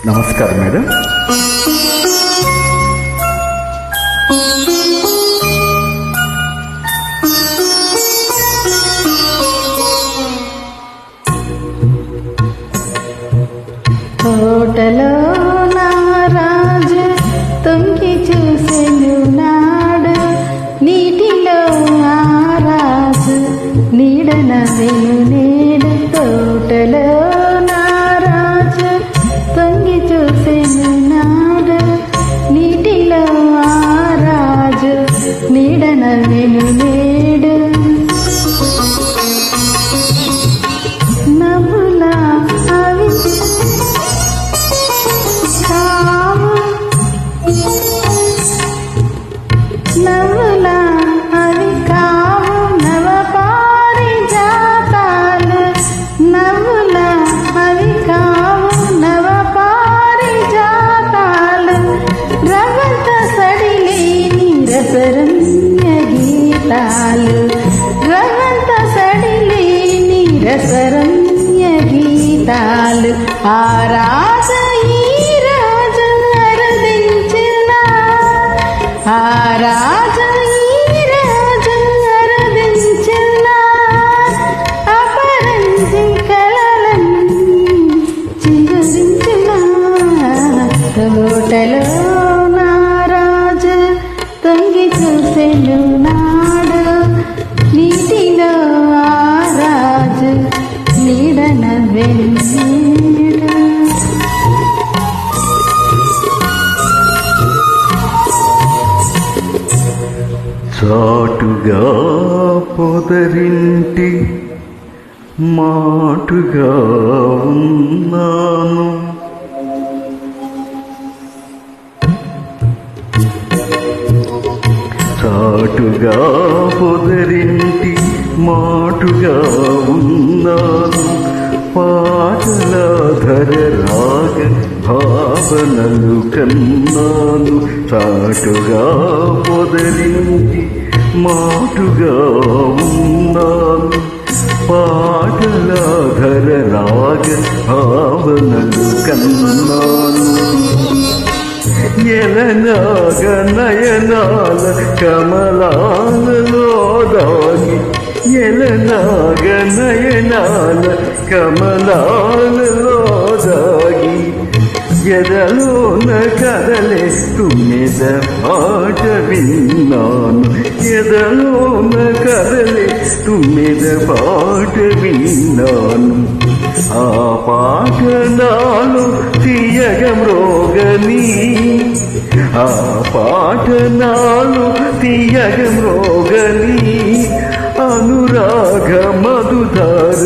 నమస్కారం మేడం. తోటలో నారాజు తొంగి చూసెను నాడు, నీటిలో ఆరాజు నీడన వెను నేడు. తోటలో నారాజు తొంగి చూసెను నాడు, నీటిలో ఆరాజు నీడన వెను నేడు. నవ్వులా అవి నవ్వులా అవి కావు నవ పారిజాతాలు, నవ్వులా అవి కావు నవ పారిజాతాలు. రవంత సడిలేని రసరమ్య గీతాలు, రవంత సడిలేని రసరమ్య గీతాలు. ఆ రాజ ఈ రాజు అరదించిన, ఆ రాజు ఈ రాజు అరదించిన అపరంజి కలలన్నీ చిగురించిన. తోటలో నారాజు తొంగి చూసెను నాడు, నీటిలో ఆరాజు నీడన వెన్నీడు. చాటుగా పొదరింటి మాటుగా ఉన్నాను, చాటుగా పొదరింటి మాటుగా ఉన్నాను. పాటల ధర రాగ భావనలు కన్నాను. చాటుగా పొదరింటి మాటుగా ఉన్నాను. పాటల ధర రాగ భావనలు కన్నాను. ఎలనాగ నయనాల కమలాలలో దాగి, ఎలనాగ నయనాల కమలాలలో దాగి, ఎదలోన కదలే తుమ్మెద పాట విన్నాను. ఎదలోన కదలే తుమ్మెద పాట విన్నాను. ఆ పాట నాలో తీయగ మ్రోగని, ఆ పాట నాలో తీయగ మ్రోగని. అనురాగ మధుధార